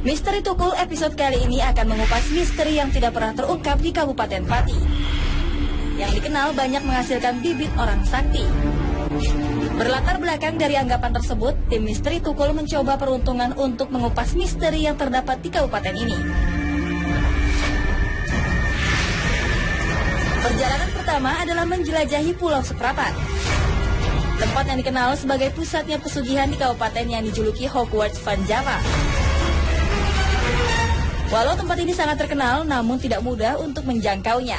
Misteri Tukul episode kali ini akan mengupas misteri yang tidak pernah terungkap di Kabupaten Pati, yang dikenal banyak menghasilkan bibit orang sakti. Berlatar belakang dari anggapan tersebut, tim Misteri Tukul mencoba peruntungan untuk mengupas misteri yang terdapat di kabupaten ini. Perjalanan pertama adalah menjelajahi Pulau Seprapat, tempat yang dikenal sebagai pusatnya pesugihan di kabupaten yang dijuluki Hogwarts Van Java. Walau tempat ini sangat terkenal, namun tidak mudah untuk menjangkaunya.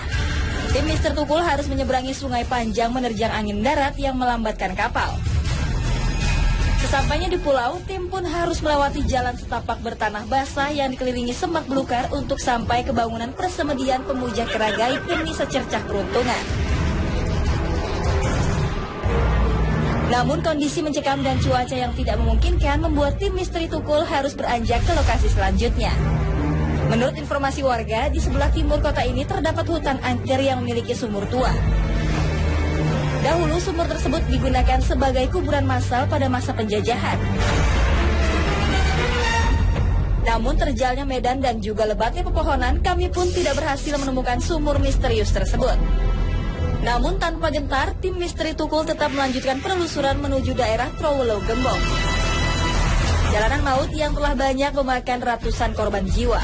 Tim Mister Tukul harus menyeberangi sungai panjang menerjang angin darat yang melambatkan kapal. Sesampainya di pulau, tim pun harus melewati jalan setapak bertanah basah yang dikelilingi semak belukar untuk sampai ke bangunan persemedian pemuja kera gaib demi secercah peruntungan. Namun kondisi mencekam dan cuaca yang tidak memungkinkan membuat tim Misteri Tukul harus beranjak ke lokasi selanjutnya. Menurut informasi warga, di sebelah timur kota ini terdapat hutan angker yang memiliki sumur tua. Dahulu sumur tersebut digunakan sebagai kuburan massal pada masa penjajahan. Namun terjalnya medan dan juga lebatnya pepohonan, kami pun tidak berhasil menemukan sumur misterius tersebut. Namun tanpa gentar, tim Misteri Tukul tetap melanjutkan penelusuran menuju daerah Trowolo Gembong. Jalanan maut yang telah banyak memakan ratusan korban jiwa.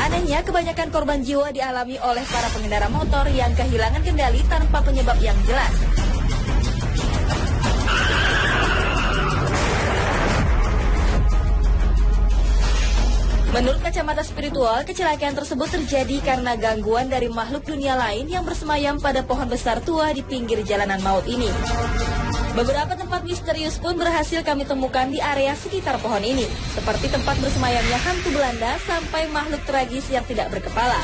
Anehnya, kebanyakan korban jiwa dialami oleh para pengendara motor yang kehilangan kendali tanpa penyebab yang jelas. Menurut kacamata spiritual, kecelakaan tersebut terjadi karena gangguan dari makhluk dunia lain yang bersemayam pada pohon besar tua di pinggir jalanan maut ini. Beberapa tempat misterius pun berhasil kami temukan di area sekitar pohon ini, seperti tempat bersemayamnya hantu Belanda sampai makhluk tragis yang tidak berkepala.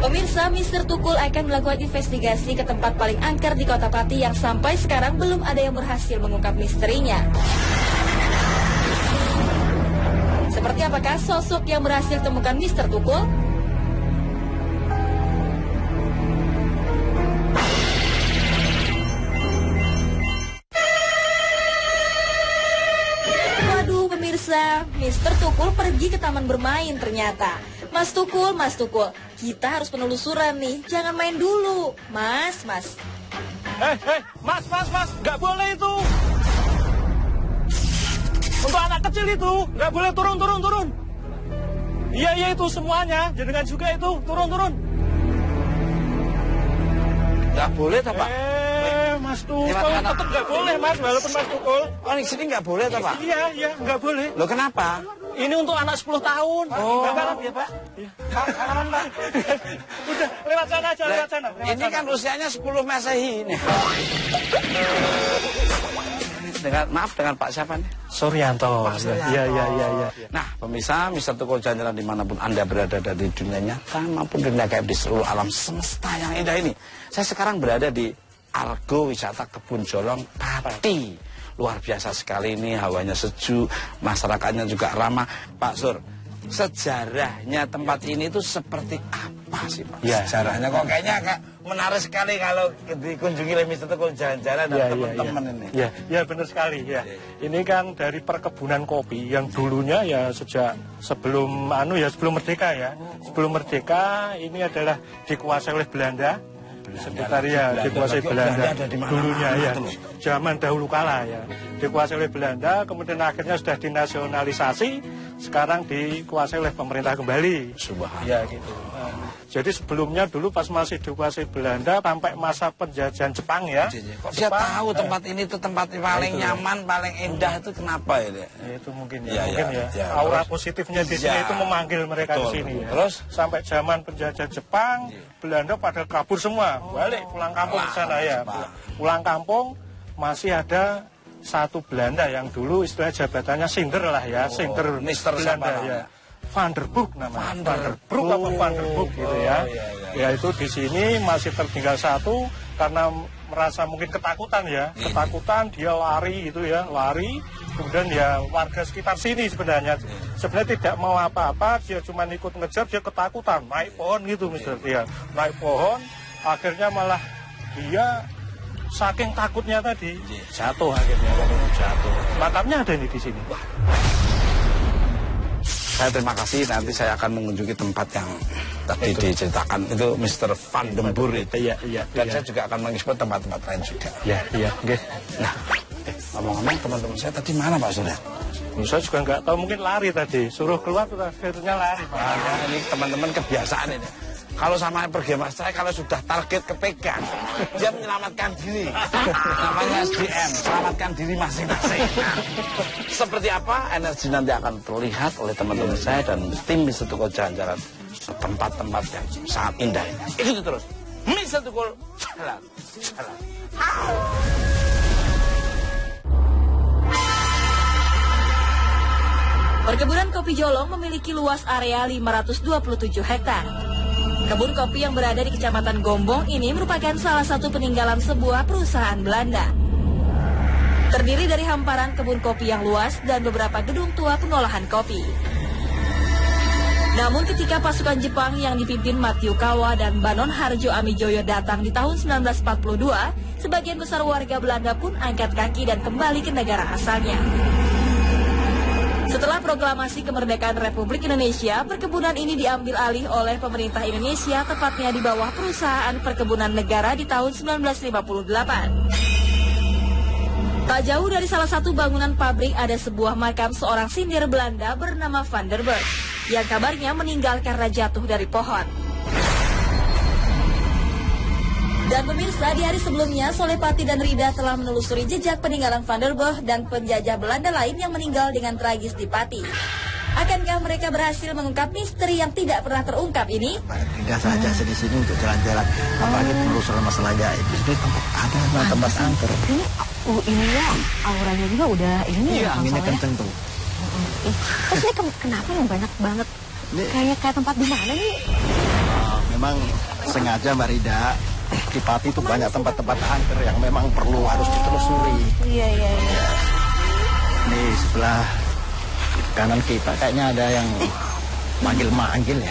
Pemirsa, Mister Tukul akan melakukan investigasi ke tempat paling angker di Kota Pati yang sampai sekarang belum ada yang berhasil mengungkap misterinya. Seperti apakah sosok yang berhasil temukan Mister Tukul? Waduh pemirsa, Mister Tukul pergi ke taman bermain ternyata. Mas Tukul, kita harus penelusuran nih, jangan main dulu. Mas. Mas, nggak boleh itu. Untuk anak kecil itu, nggak boleh turun. Iya itu semuanya, jenengan juga itu, turun. Nggak boleh toh Pak? Mas Tukul, tetap nggak boleh Mas, walaupun Mas Tukul. Oh, di sini nggak boleh toh Pak? Iya, nggak boleh. Loh kenapa? Ini untuk anak 10 tahun. Oh. Bakalan ya Pak? Iya. Bakalan Pak. Udah, lewat sana aja, lewat sana. Ini kan usianya 10 Masehi ini. Dengan Pak siapa nih? Suryanto. Iya. Nah, pemirsa, Mister Tukul Jalan-jalan dimanapun Anda berada di dunia nyata maupun dunia gaib di seluruh alam semesta yang indah ini. Saya sekarang berada di Argo Wisata Kebun Jolong Pati. Luar biasa sekali ini, hawanya sejuk, masyarakatnya juga ramah. Pak Sur, sejarahnya tempat ini itu seperti apa sih Pak? Ya. Sejarahnya kok kayaknya menarik sekali kalau dikunjungi oleh Mister Tukul Jalan-jalan dan teman-teman ini. Ya benar sekali ya. Ini kan dari perkebunan kopi yang dulunya ya sejak sebelum merdeka ya. Sebelum merdeka ini adalah dikuasai oleh Belanda. Sekitar ya dikuasai Belanda dulunya ya, zaman dahulu kala ya, dikuasai oleh Belanda, kemudian akhirnya sudah dinasionalisasi, sekarang dikuasai oleh pemerintah kembali. Subhanallah. Ya gitu. Jadi sebelumnya dulu pas masih dikuasai Belanda sampai masa penjajahan Jepang ya. Kok saya tahu tempat ini tuh tempat paling nyaman, paling indah itu kenapa ya? Itu mungkin ya. Aura positifnya di sini itu memanggil mereka ke sini ya. Terus sampai zaman penjajah Jepang, Belanda pada kabur semua, balik pulang kampung ke sana ya. Pulang kampung masih ada satu Belanda yang dulu istilah jabatannya Sinder lah ya, Sinder Mister Belanda siapa ya. Van der Broek namanya. Van Van der der Broek apa Van der Broek gitu ya. Ya itu di sini masih tertinggal satu karena merasa mungkin ketakutan ya. Ketakutan dia lari gitu ya, lari. Kemudian ya warga sekitar sini sebenarnya tidak mau apa-apa, dia cuma ikut ngejar, dia ketakutan, naik pohon gitu misalnya. Ya, naik pohon, akhirnya malah dia saking takutnya tadi jatuh akhirnya, jatuh. Makamnya ada ini di sini. Saya terima kasih, nanti saya akan mengunjungi tempat yang tadi diceritakan itu Mr. Van den Boer itu. Iya. Dan saya juga akan mengeksplor tempat-tempat lain juga. Iya. Nah, ngomong-ngomong teman-teman saya tadi mana Pak Surya? Saya juga nggak tahu, mungkin lari tadi, suruh keluar terus akhirnya lari. Ini teman-teman kebiasaan ini. Kalau sama pergi mas saya, kalau sudah target kepegang, dia menyelamatkan diri. Namanya SDM, selamatkan diri masing-masing. Seperti apa energi nanti akan terlihat oleh teman-teman saya dan tim Mr. Tukul Jalan-Jalan ke tempat-tempat yang sangat indah. Ikuti terus, Mr. Tukul Jalan-Jalan. Perkebunan kopi Jolong memiliki luas area 527 hektar. Kebun kopi yang berada di Kecamatan Gombong ini merupakan salah satu peninggalan sebuah perusahaan Belanda. Terdiri dari hamparan kebun kopi yang luas dan beberapa gedung tua pengolahan kopi. Namun ketika pasukan Jepang yang dipimpin Matthew Kawa dan Banon Harjo Amijoyo datang di tahun 1942, sebagian besar warga Belanda pun angkat kaki dan kembali ke negara asalnya. Setelah proklamasi kemerdekaan Republik Indonesia, perkebunan ini diambil alih oleh pemerintah Indonesia, tepatnya di bawah Perusahaan Perkebunan Negara di tahun 1958. Tak jauh dari salah satu bangunan pabrik ada sebuah makam seorang sindir Belanda bernama Van der Boer, yang kabarnya meninggal karena jatuh dari pohon. Dan pemirsa, di hari sebelumnya, Solepati dan Rida telah menelusuri jejak peninggalan Van der Boer dan penjajah Belanda lain yang meninggal dengan tragis di Pati. Akankah mereka berhasil mengungkap misteri yang tidak pernah terungkap ini? Rida saja di sini untuk jalan-jalan. Apalagi penelusuran masalah gaib. Jadi tempat angker. Ini ya, auranya juga udah ini ya. Iya, anginnya kenceng tuh. Terus ini kenapa yang banyak banget? Kayak tempat di mana nih? Memang sengaja Mbak Rida. Di Pati itu banyak tempat-tempat angker yang memang harus ditelusuri. Iya. Ini sebelah kanan kita kayaknya ada yang manggil-manggil ya.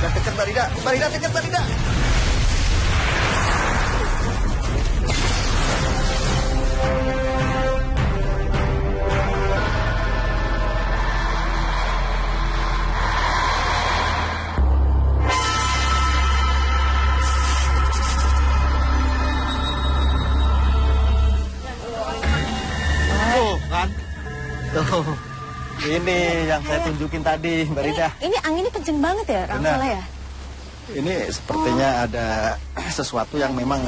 Dekat Mbak Rida, dekat Mbak Rida. Tuh, ini yang saya tunjukin tadi, Mbak Rida. Ini anginnya kenceng banget ya, Kang Soleh ya? Ini sepertinya ada sesuatu yang memang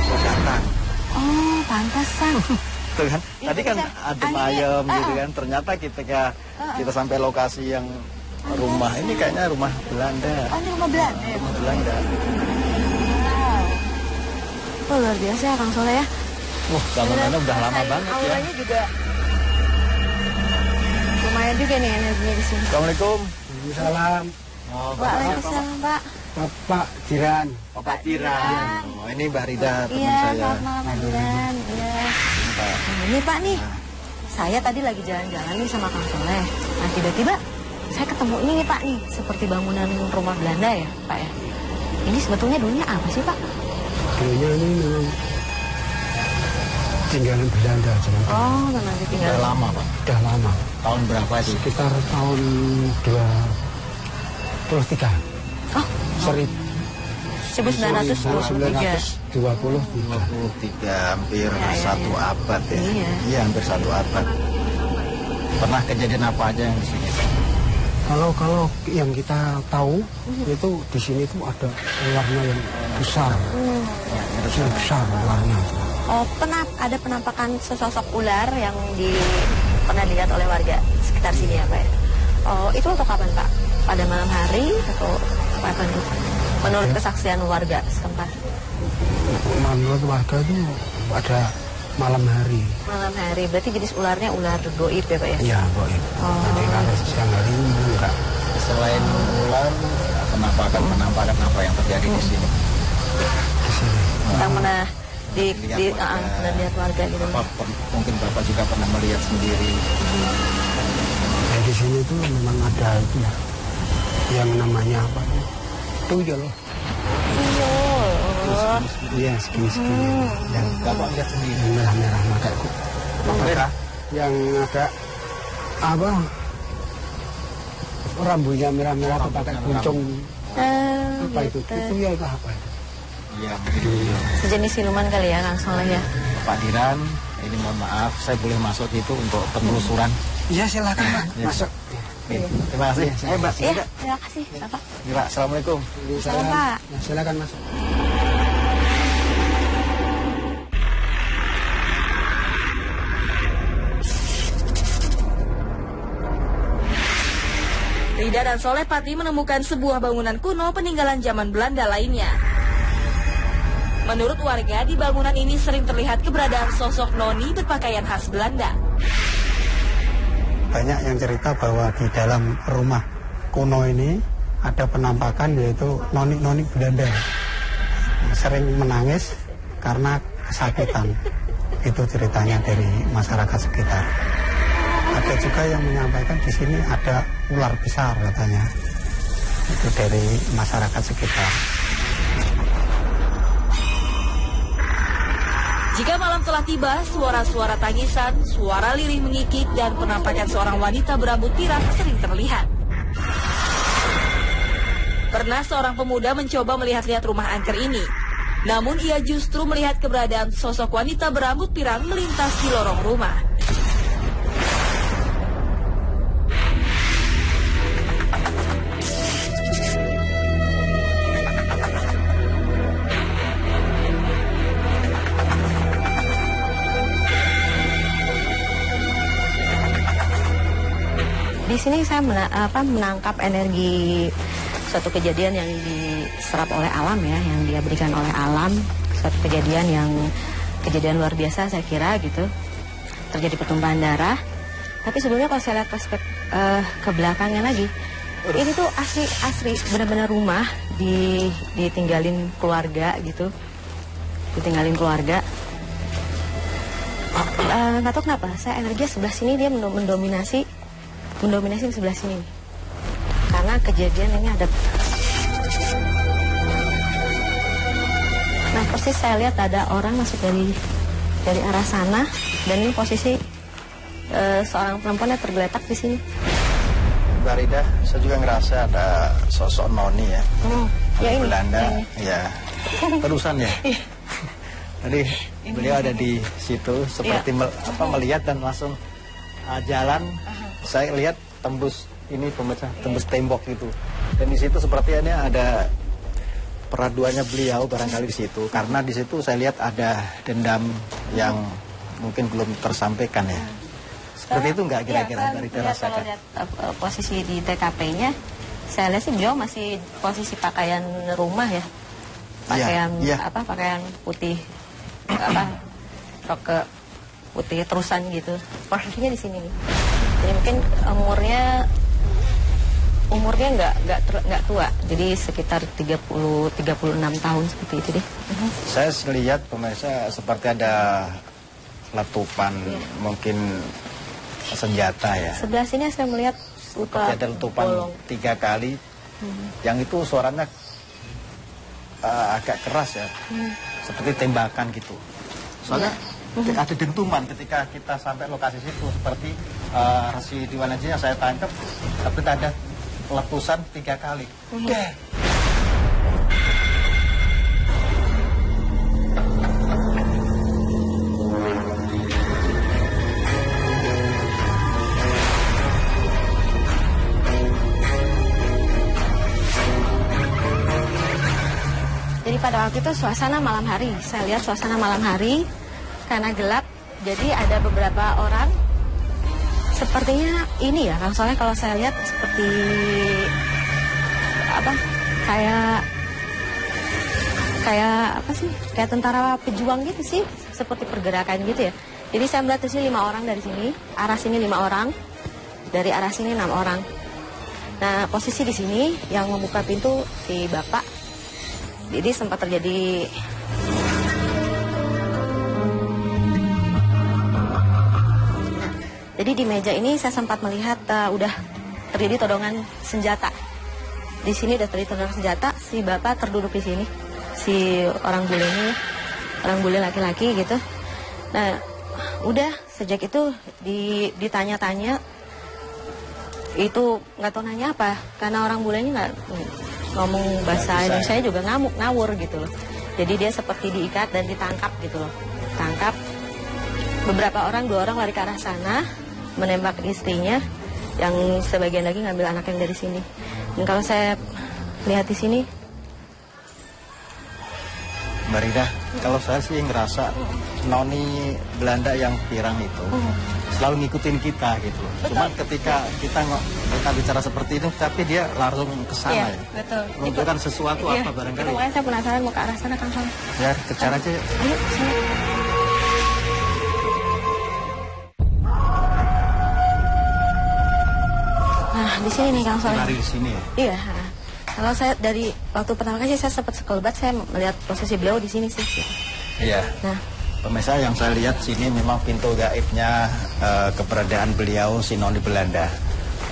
datang. Oh, pantasan. Tuh kan, tadi kan ada ayam gitu kan. Ternyata ketika kita sampai lokasi yang rumah, ini kayaknya rumah Belanda. Oh, ini rumah Belanda? Rumah Belanda. Wow. Oh, luar biasa ya, Kang Soleh ya? Wah, bangunannya udah lama banget ya. Auranya juga lumayan juga nih energinya di sini. Assalamualaikum. Salam. Waalaikumsalam, Pak. Bapak Jiran. Bapak Tiran. Oh, ini Mbak Rida, teman Iya, saya. selamat malam, Pak Jiran. Iya. Nah, ini Pak nih, saya tadi lagi jalan-jalan nih sama Kang Soleh. Nah, tiba-tiba saya ketemu ini nih Pak nih, seperti bangunan rumah Belanda ya, Pak ya. Ini sebetulnya dulunya apa sih, Pak? Dulunya ini memang tinggalan Belanda. Oh, memang Udah ditinggal. lama, Pak. Udah lama. Tahun berapa sih? Sekitar tahun 23. Oh, 1923. 23, hampir satu abad ya. Iya. Hampir satu abad. Pernah kejadian apa aja yang di sini? Kalau yang kita tahu itu di sini tuh ada ularnya yang besar. Yang besar ularnya. Oh, ada penampakan sesosok ular yang pernah dilihat oleh warga sekitar sini ya Pak ya? Oh, itu untuk kapan Pak? Pada malam hari atau kapan itu? menurut kesaksian warga setempat? Menurut warga itu ada malam hari. Malam hari, berarti jenis ularnya ular goib ya Pak ya? Iya, goib. Jadi kalau siang hari enggak. Selain ular, penampakan apa yang terjadi di sini? Di sini. Kita pernah Lihat lihat warga gitu. Mungkin Bapak juga pernah melihat sendiri. Ya, di sini tuh memang ada itu ya, yang namanya apa? Tuyul. Iya, segini-segini. Yang Bapak lihat sendiri. merah-merah mata itu. Merah. Yang agak apa? Rambutnya merah-merah pakai kuncung. Apa itu? Itu ya apa itu? Iya. Sejenis siluman kali ya Kang Soleh ya? Pak Diran, ini mohon maaf, saya boleh masuk itu untuk penelusuran. Iya, silakan Pak, masuk. Terima kasih. Mbak. Iya, terima kasih Bapak. Iya, Pak. Assalamualaikum. Salam Pak. Ya, silakan masuk. Rida dan Soleh Pati menemukan sebuah bangunan kuno peninggalan zaman Belanda lainnya. Menurut warga, di bangunan ini sering terlihat keberadaan sosok noni berpakaian khas Belanda. Banyak yang cerita bahwa di dalam rumah kuno ini ada penampakan yaitu noni-noni Belanda. Sering menangis karena kesakitan. Itu ceritanya dari masyarakat sekitar. Ada juga yang menyampaikan di sini ada ular besar katanya. Itu dari masyarakat sekitar. Jika malam telah tiba, suara-suara tangisan, suara lirih mengikik, dan penampakan seorang wanita berambut pirang sering terlihat. Pernah seorang pemuda mencoba melihat-lihat rumah angker ini. Namun ia justru melihat keberadaan sosok wanita berambut pirang melintas di lorong rumah. Di sini saya menangkap energi suatu kejadian yang diserap oleh alam ya, yang dia berikan oleh alam, suatu kejadian kejadian luar biasa saya kira gitu. Terjadi pertumpahan darah. Tapi sebelumnya kalau saya lihat perspektif ke belakangnya lagi, ini tuh asli benar-benar rumah ditinggalin keluarga gitu. Ditinggalin keluarga. Nggak tahu kenapa, saya energinya sebelah sini dia mendominasi di sebelah sini. Karena kejadian ini ada. Nah, persis saya lihat ada orang masuk dari arah sana dan ini posisi seorang perempuannya tergeletak di sini. Mbak Rida, saya juga ngerasa ada sosok noni ya. Ya ini. Belanda, ya ya. Terusan ya. Tadi beliau ada di situ seperti melihat dan langsung jalan. Saya lihat tembus ini pemecah, tembus tembok gitu. Dan di situ sepertinya ada peraduannya beliau barangkali di situ. Karena di situ saya lihat ada dendam yang mungkin belum tersampaikan ya. Seperti itu nggak kira-kira dari Kalau rasakan? lihat posisi di TKP-nya, saya lihat sih beliau masih posisi pakaian rumah ya. Pakaian pakaian putih rok putih terusan gitu. Posisinya di sini nih. Jadi mungkin umurnya nggak tua, jadi sekitar 36 tahun seperti itu deh. Saya lihat pemirsa seperti ada letupan mungkin senjata ya. Sebelah sini saya melihat Seperti ada letupan 3 kali, yang itu suaranya agak keras ya, seperti tembakan gitu. Soalnya ada dentuman ketika kita sampai lokasi situ, seperti Resi Diwanaji yang saya tangkap, tapi ada letusan 3 kali. Jadi pada waktu itu suasana malam hari, saya lihat suasana malam hari karena gelap, jadi ada beberapa orang sepertinya ini ya, soalnya kalau saya lihat seperti kayak kayak apa sih? Kayak tentara pejuang gitu sih, seperti pergerakan gitu ya. Jadi saya melihat di sini 5 orang dari sini, arah sini 5 orang, dari arah sini 6 orang. Nah, posisi di sini yang membuka pintu si bapak. Jadi sempat terjadi jadi di meja ini saya sempat melihat udah terjadi todongan senjata. Di sini udah terjadi todongan senjata, si bapak terduduk di sini. Si orang bule ini, orang bule laki-laki gitu. Nah, udah sejak itu ditanya-tanya, itu nggak tahu nanya apa, karena orang bulenya nggak ngomong bahasa Indonesia juga ngawur gitu loh. Jadi dia seperti diikat dan ditangkap gitu loh. Tangkap, beberapa orang, 2 orang lari ke arah sana, menembak istrinya, yang sebagian lagi ngambil anak yang dari sini. Dan kalau saya lihat di sini, Mbak Rida, kalau saya sih ngerasa noni Belanda yang pirang itu selalu ngikutin kita gitu. Cuma ketika kita bicara seperti itu, tapi dia langsung ke sana ya. Betul. Menunjukkan sesuatu apa barangkali. Makanya saya penasaran mau ke arah sana, Kang Soleh. Ya, kejar aja. Ayo, sana. Nah, di sini nih Kang Soleh. Lari di sini ya. Iya. Kalau saya dari waktu pertama kali saya sempat sekelebat, saya melihat posisi beliau di sini sih. Iya. Nah, Pemirsa, yang saya lihat sini memang pintu gaibnya keberadaan beliau si noni Belanda.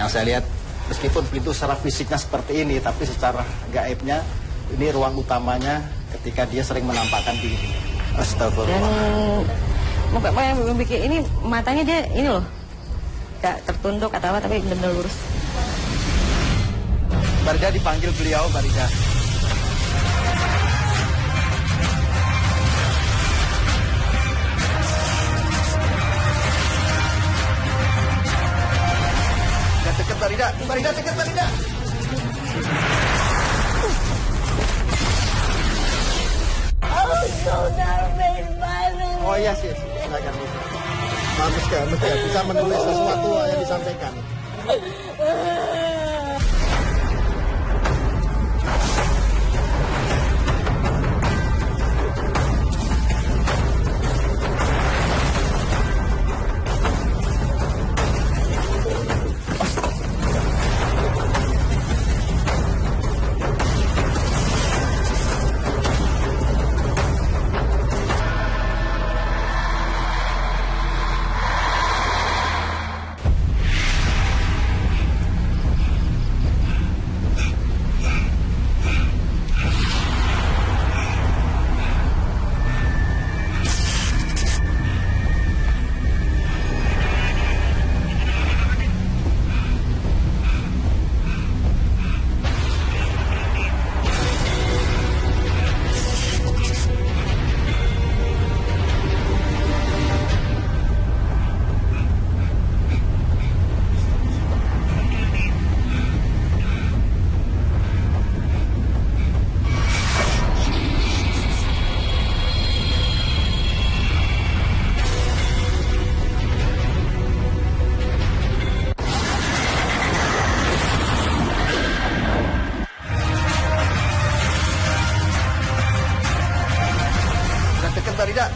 Yang saya lihat meskipun pintu secara fisiknya seperti ini, tapi secara gaibnya ini ruang utamanya ketika dia sering menampakkan diri. Astagfirullah. dan yang bikin ini matanya dia ini loh, gak tertunduk atau apa, tapi benar-benar lurus. Barida dipanggil beliau, Barida. Dekat Barida, Barida dekat Barida. Oh iya sih, silakan. Bagus ya, bisa menulis sesuatu yang disampaikan.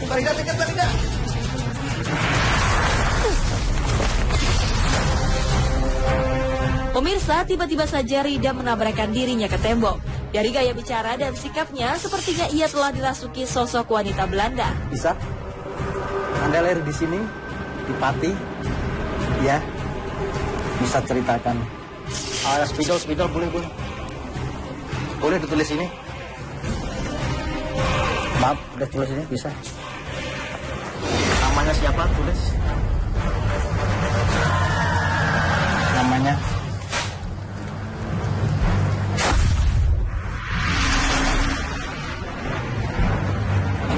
Barida dekat Barida. Pemirsa, tiba-tiba saja Rida menabrakkan dirinya ke tembok. Dari gaya bicara dan sikapnya, sepertinya ia telah dirasuki sosok wanita Belanda. Bisa? Anda lahir di sini, di Pati, ya? Bisa ceritakan. Spidol boleh. Boleh ditulis ini? Maaf, udah tulis ini, bisa? Namanya siapa? Tulis. Namanya?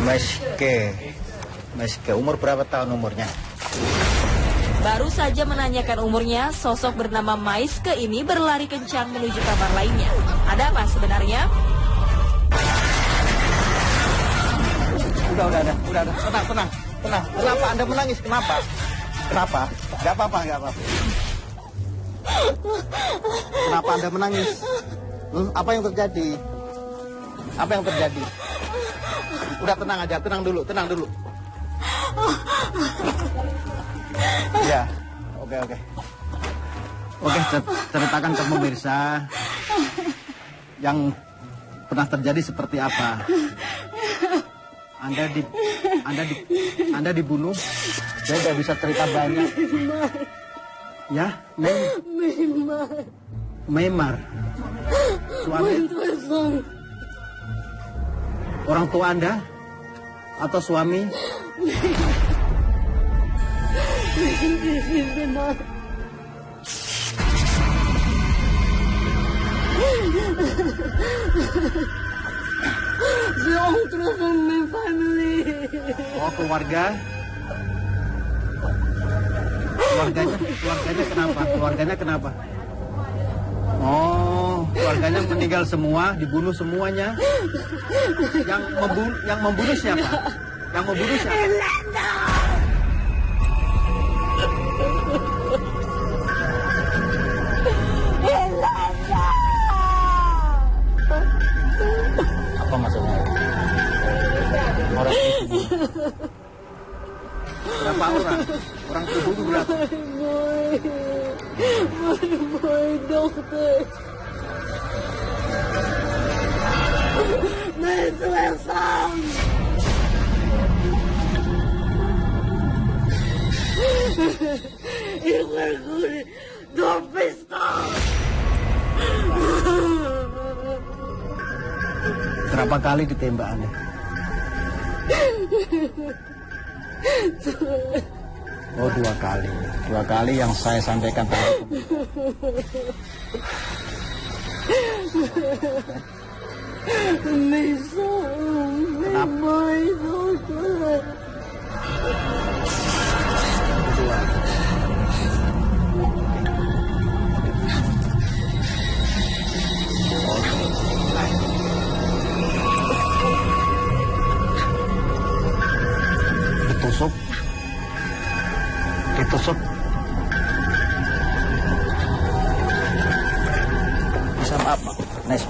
Meske. Umur berapa tahun umurnya? Baru saja menanyakan umurnya, sosok bernama Maiske ini berlari kencang menuju kamar lainnya. Ada apa sebenarnya? Udah. Tenang. Kenapa Anda menangis? Kenapa? Gak apa-apa. Kenapa Anda menangis? Apa yang terjadi? Apa yang terjadi? Udah tenang aja, tenang dulu. Ya, oke. Oke, ceritakan ke pemirsa yang pernah terjadi seperti apa. Anda dibunuh, saya nggak bisa cerita banyak. Ya, Memar. Suami. Orang tua Anda atau suami? Oh, keluarga. Keluarganya kenapa? Oh, keluarganya meninggal semua, dibunuh semuanya. Yang membunuh siapa? Apa maksudnya? Orang itu. Berapa orang? Orang terbunuh berapa? My dokter. Selesai. Ik ben goed door pistool. Berapa kali ditembak Anda? Oh, 2 kali. 2 kali yang saya sampaikan tadi. Kenapa? Ditusuk. Bisa apa? Nice.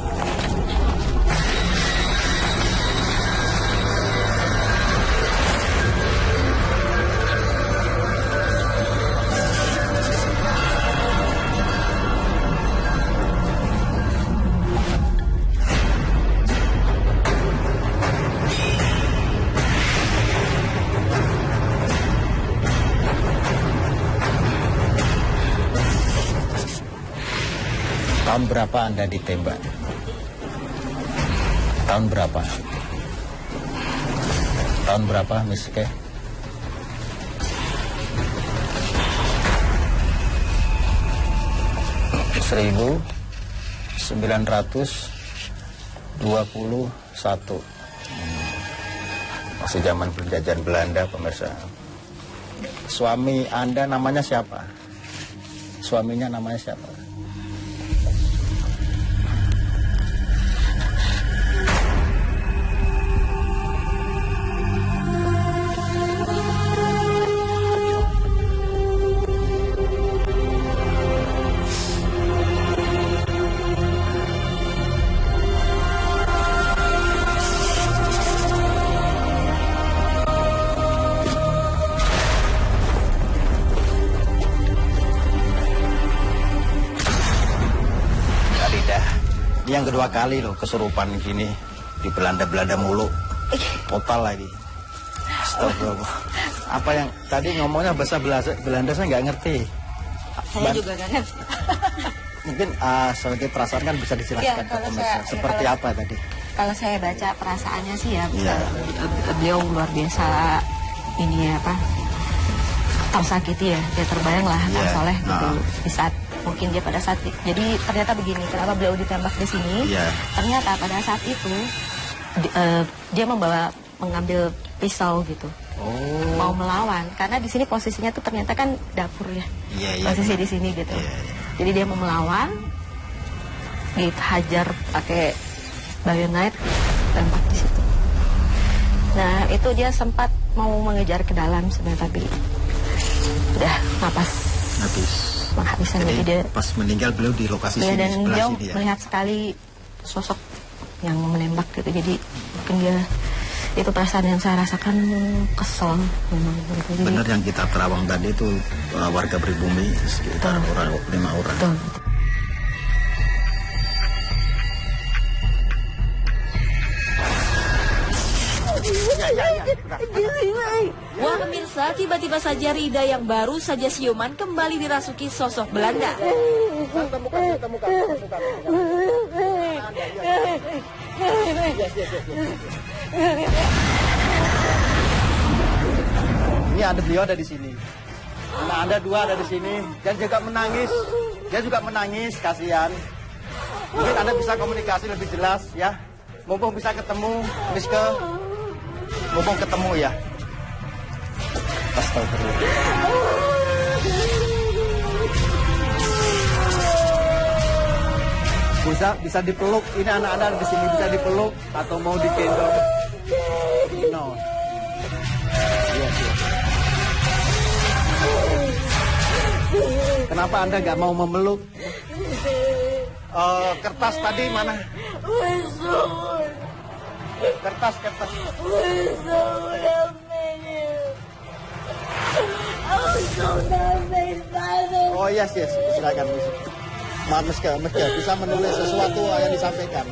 Tahun berapa Anda ditembak? Tahun berapa? Tahun berapa, Miss Ke? 1921. Masih zaman penjajahan Belanda, pemirsa. Suami Anda namanya siapa? Suaminya namanya siapa? Yang kedua kali loh kesurupan gini di Belanda mulu, total lagi. Astagfirullah. Apa yang tadi ngomongnya bahasa Belanda saya nggak ngerti. Saya juga nggak ngerti. Mungkin sebagai perasaan kan bisa dijelaskan ke pemirsa seperti apa tadi? Kalau saya baca perasaannya sih ya, beliau luar biasa ini apa tersakiti ya, dia terbayang lah Kang Soleh gitu di saat mungkin dia pada saat jadi ternyata begini, kenapa beliau ditembak di sini? Ternyata pada saat itu dia mengambil pisau gitu, mau melawan karena di sini posisinya tuh ternyata kan dapur ya, posisi di sini gitu. Jadi dia mau melawan, dihajar pakai bayonet, tembak di situ. Nah itu dia sempat mau mengejar ke dalam sebenarnya tapi udah habis. Jadi dia pas meninggal beliau di lokasi sini dan sebelah beliau sini ya. Melihat sekali sosok yang menembak gitu. Jadi mungkin dia itu perasaan yang saya rasakan, kesel memang gitu. Jadi, benar yang kita terawang tadi itu warga pribumi sekitar 5 orang. betul. Wah pemirsa, tiba-tiba saja Rida yang baru saja siuman kembali dirasuki sosok Belanda. Ini ada beliau ada di sini. Nah, Anda 2 ada di sini. Dan juga menangis. Dia juga menangis, kasihan. Mungkin Anda bisa komunikasi lebih jelas ya. Mumpung bisa ketemu, Miske. Mumpung ketemu ya. Astagfirullah. Bisa dipeluk. Ini anak-anak di sini bisa dipeluk atau mau digendong. No. Yes. Kenapa Anda nggak mau memeluk? Kertas tadi mana? Kertas. Oh yes, silakan. Maaf Miske bisa menulis sesuatu yang disampaikan.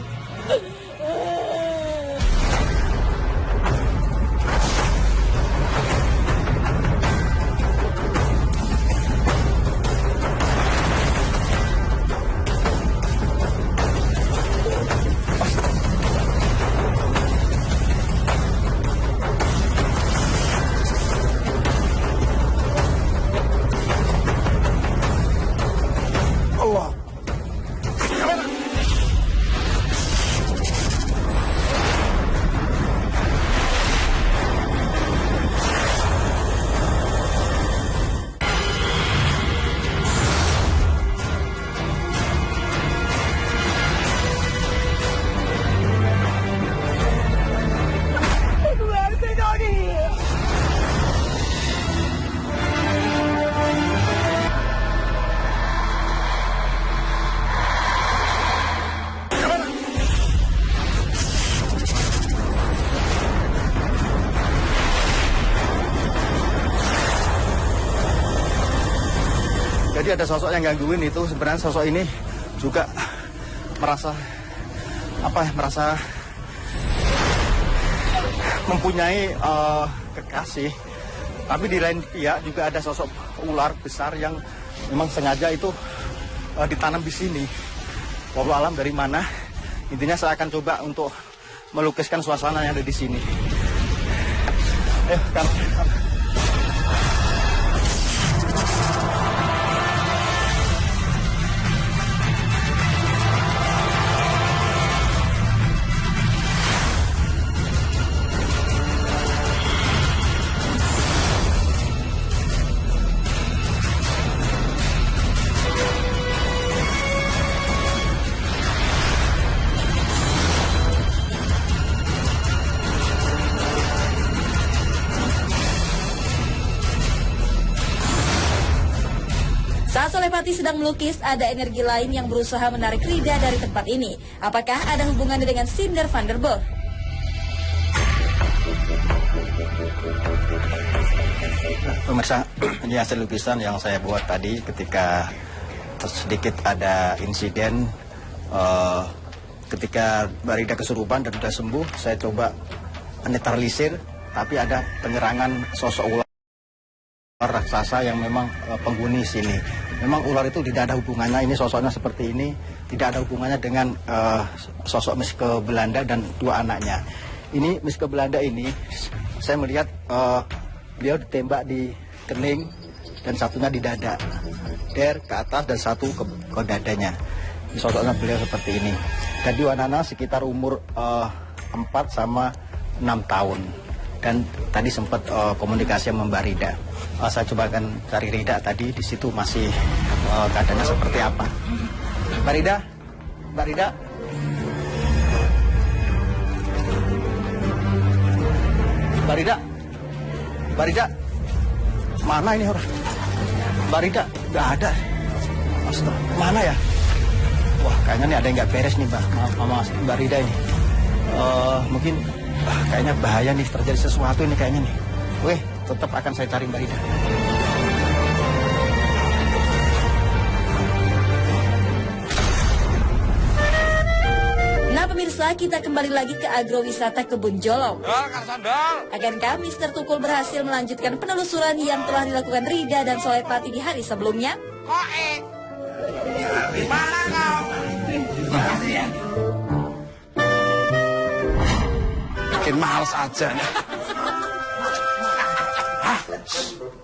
Jadi ada sosok yang gangguin itu, sebenarnya sosok ini juga merasa mempunyai kekasih. Tapi di lain pihak juga ada sosok ular besar yang memang sengaja itu ditanam di sini. Wallahu alam dari mana. Intinya saya akan coba untuk melukiskan suasana yang ada di sini. Saat Solepati sedang melukis, ada energi lain yang berusaha menarik Rida dari tempat ini. Apakah ada hubungannya dengan Cinder van der Burg? Pemirsa, ini hasil lukisan yang saya buat tadi ketika sedikit ada insiden ketika Mbak Rida kesurupan dan sudah sembuh. Saya coba netralisir, tapi ada penyerangan sosok ular raksasa yang memang penghuni sini. Memang ular itu tidak ada hubungannya, ini sosoknya seperti ini, tidak ada hubungannya dengan sosok Miske Belanda dan 2 anaknya. Ini Miske Belanda ini, saya melihat beliau ditembak di kening dan satunya di dada. Der ke atas dan satu ke dadanya. Ini sosoknya beliau seperti ini. Dan 2 anak sekitar umur 4 sama 6 tahun. Dan tadi sempat komunikasi sama Mbak Rida. Saya coba akan cari Rida tadi, di situ masih keadaannya seperti apa. Mbak Rida, Mbak Rida. Mbak Rida, Mbak Rida, mana ini orang? Mbak Rida, nggak ada. Astaga, mana ya? Wah, kayaknya nih ada yang nggak beres nih, Mbak. Mama Mbak Rida ini. Mungkin kayaknya bahaya nih, terjadi sesuatu ini kayaknya nih. Weh, tetap akan saya cari Mbak Ida. Nah pemirsa, kita kembali lagi ke agrowisata Kebun Jolong. Akankah Mr. Tukul berhasil melanjutkan penelusuran yang telah dilakukan Rida dan Solepati di hari sebelumnya? Gimana kau? Makasih ya. Bikin males aja. Hah?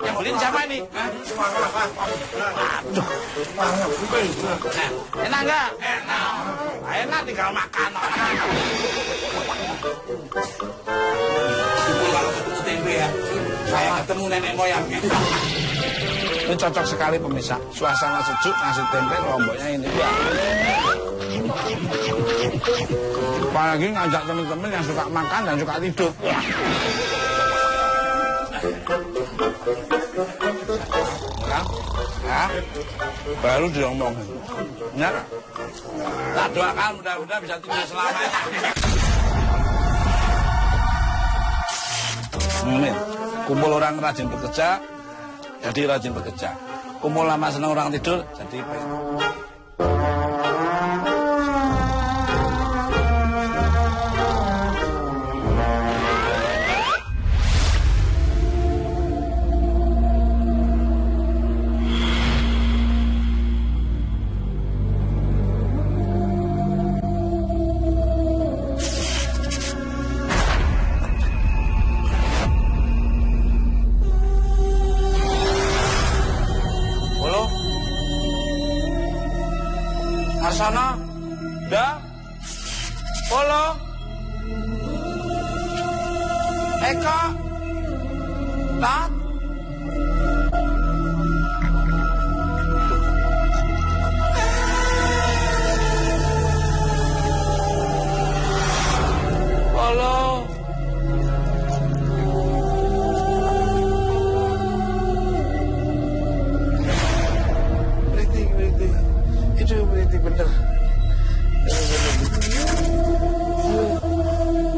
Yang beliin siapa ini? Aduh. Enak nggak? Enak. Enak tinggal makan. Kalau tempe ya, saya ketemu nenek moyangnya. Ini cocok sekali pemirsa. Suasana sejuk, nasi tempe, lomboknya ini. Apalagi ngajak teman-teman yang suka makan dan suka tidur. Ya, baru diomongin. Ya, tak doakan mudah-mudahan bisa tidur selamanya. Ini kumpul orang rajin bekerja, jadi rajin bekerja. Kumpul lama senang orang tidur, jadi Harsana, Da, Polo, Eka, Tat. Polo. Itu berarti bener.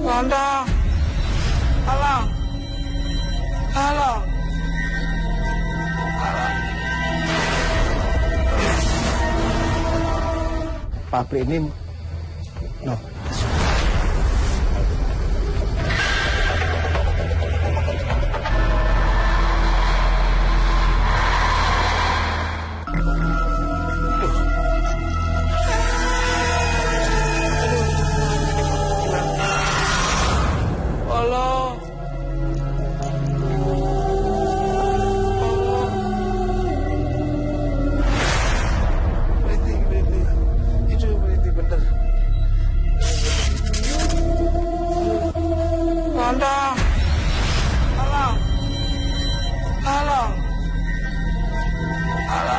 Anda, halo, halo, halo. Pabrik ini, no. Anda, halo, halo, halo.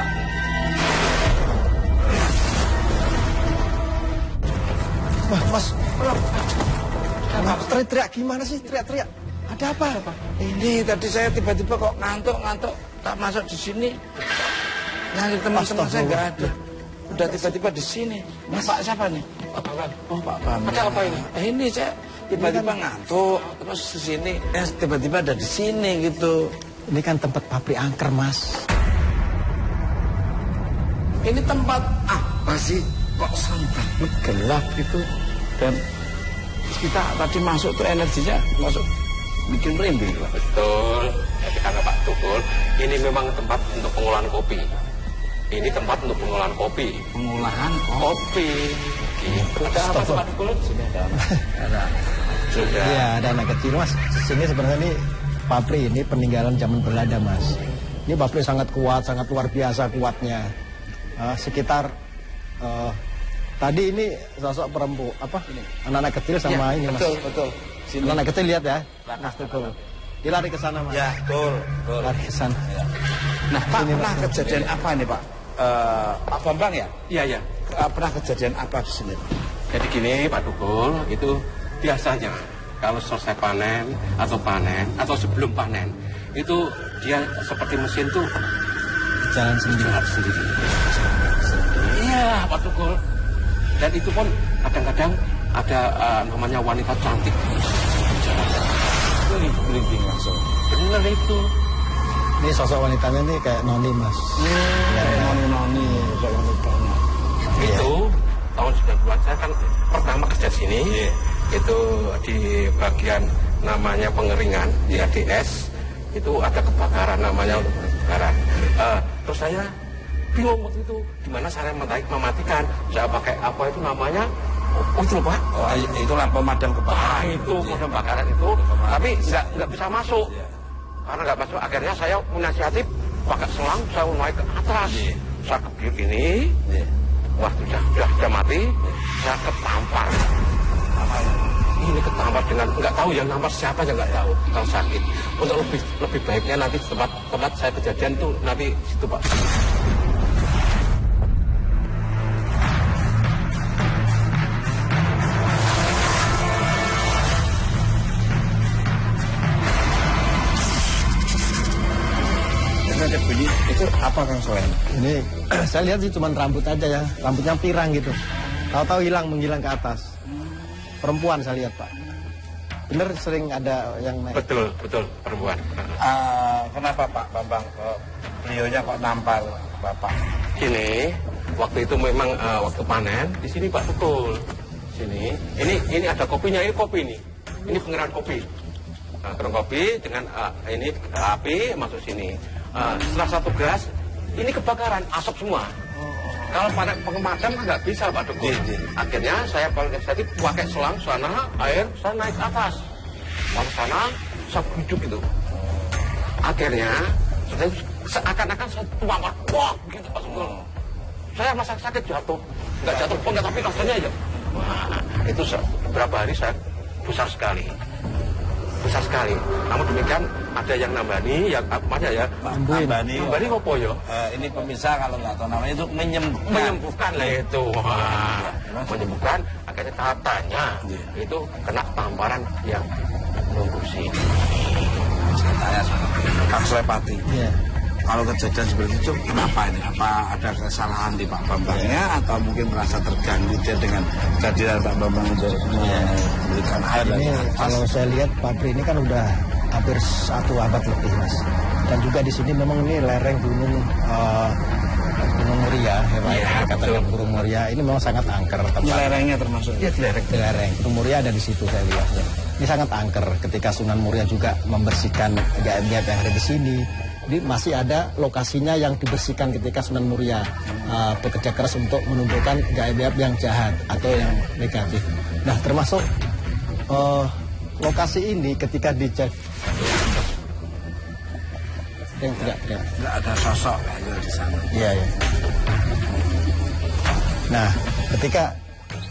Mas, kenapa teriak-teriak gimana sih? Teriak-teriak. Ada apa? Ini tadi saya tiba-tiba kok ngantuk, tak masuk di sini. Nyari teman-teman saya nggak ada. Udah tiba-tiba di sini. Mas, Pak siapa nih? Pak Bambang. Oh, Pak Bambang. Ada apa ini? Ini saya tiba-tiba ngantuk, terus di sini. Tiba-tiba ada di sini gitu. Ini kan tempat pabrik angker, Mas. Ini tempat apa sih? Kok sampai gelap gitu? Dan kita tadi masuk tuh energinya masuk bikin merinding. Betul. Jadi karena Pak Tukul, ini memang tempat untuk pengolahan kopi. Ini tempat untuk pengolahan kopi. Pengolahan kopi. Gitu. Ada apa sih Pak Tukul? Sini ada. Sudah. Iya, ada anak kecil, Mas. Sini sebenarnya ini pabrik ini peninggalan zaman Belanda, Mas. Ini pabrik sangat kuat, sangat luar biasa kuatnya. Sekitar tadi ini sosok perempuan apa? Anak-anak kecil sama ya, ini, Mas. Betul. Sini. Anak kecil lihat ya. Mas Tukul. Dia lari ke sana, Mas. Ya, betul. Lari ke sana. Ya. Nah, Pak, pernah kejadian apa nih, Pak? Pak Bambang ya? Iya. Pernah kejadian apa di sini? Jadi gini Pak Tukul, itu biasanya kalau selesai panen atau sebelum panen, itu dia seperti mesin tuh Jalan sendiri. Iya Pak Tukul. Dan itu pun kadang-kadang ada namanya wanita cantik. Ini merinding langsung. Bener itu. Ini sosok wanitanya nih kayak noni mas. Kayak noni-noni. Itu tahun 90-an saya kan pertama kerja sini. Itu di bagian namanya pengeringan di ADS. Itu ada kebakaran namanya kebakaran. Terus saya bingung waktu itu gimana cara mematikan. Saya pakai apa itu namanya? Oh itu Pak. Oh, itu lampu pemadam kebakaran. Itu pemadam kebakaran itu. Tapi nggak bisa masuk. Karena nggak masuk, akhirnya saya inisiatif pakai selang, saya naik ke atas. Saya kebir ini, wah sudah mati. Saya ketampar. Ini ketampar dengan nggak tahu yang nampar siapa aja nggak tahu. Kalau sakit. Untuk lebih baiknya nanti tempat saya kejadian tuh nanti situ Pak. Ada bunyi itu apa Kang Soleh? Ini saya lihat sih cuma rambut aja ya, rambutnya pirang gitu. Tahu-tahu menghilang ke atas. Perempuan saya lihat Pak. Bener sering ada yang naik. Betul perempuan. Kenapa Pak Bambang beliaunya kok nampar Bapak? Ini waktu itu memang waktu panen di sini Pak betul. Sini. Ini ada kopinya, ini kopi nih. Ini pengerahan kopi. Kerang kopi dengan ini api masuk sini. Setelah satu gas, ini kebakaran, asap semua. Kalau pada pemadam nggak bisa Pak Dukun. Akhirnya saya pakai selang sana, air, saya naik ke atas. Lalu sana, saya hidup itu. Akhirnya, seakan-akan saya tumpah, wah gitu Pak Dukun. Saya masa sakit jatuh, nggak jatuh pun, tapi rasanya aja. Wah, itu beberapa hari saya besar sekali. Namun demikian ada yang nambani, yang apa ya? Nambani apa ya? Ini pemirsa kalau nggak tahu namanya itu menyembuhkan lah itu. Menyembuhkan, akhirnya katanya itu kena tamparan yang membusi. Saya tanya sama Kang Sulepati. Kalau kejadian seperti itu kenapa ini? Apa ada kesalahan di Pak Bambangnya atau mungkin merasa terganggu dia dengan kehadiran Pak Bambang untuk memberikan air ini kalau saya lihat pabrik ini kan udah hampir 1 abad lebih mas. Dan juga di sini memang ini lereng Gunung Muria, katakan Gunung Muria ini memang sangat angker. Ini lerengnya termasuk? Iya lereng. Gunung Muria ada di situ saya lihat. Ini sangat angker. Ketika Sunan Muria juga membersihkan gaib-gaib yang ada di sini. Jadi masih ada lokasinya yang dibersihkan ketika Sunan Muria bekerja keras untuk menumbuhkan gaib-gaib yang jahat atau yang negatif. Nah termasuk lokasi ini ketika dicek yang tidak ada sosok di sana. Iya. Nah ketika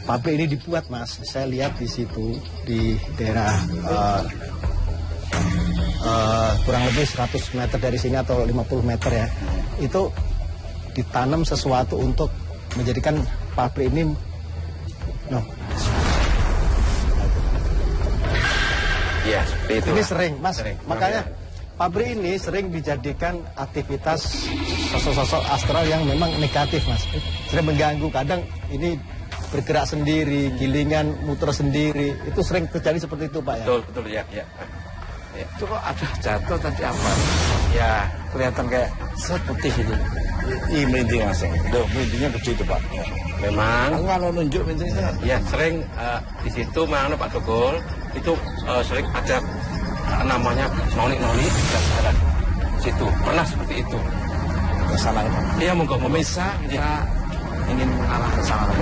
pabrik ini dibuat mas, saya lihat di situ di daerah kurang lebih 100 meter dari sini atau 50 meter ya, itu ditanam sesuatu untuk menjadikan pabrik ini Iya, seperti itu. Ini sering mas, makanya pabrik ini sering dijadikan aktivitas sosok-sosok astral yang memang negatif mas. Sering mengganggu, kadang ini bergerak sendiri, gilingan muter sendiri, itu sering terjadi seperti itu Pak ya? Betul ya. Itu kok ada jatuh tadi apa? Ya, kelihatan kayak putih ini. Ini merinding mas. Loh, merindingnya gede itu Pak. Memang. Kalau nunjuk merindingnya. Ya, sering di situ mana Pak Dukul itu sering ada namanya noni-noni dan jalan. Situ pernah seperti itu. Kesalahan. Iya, monggo pemirsa kita ingin mengarah ke sana.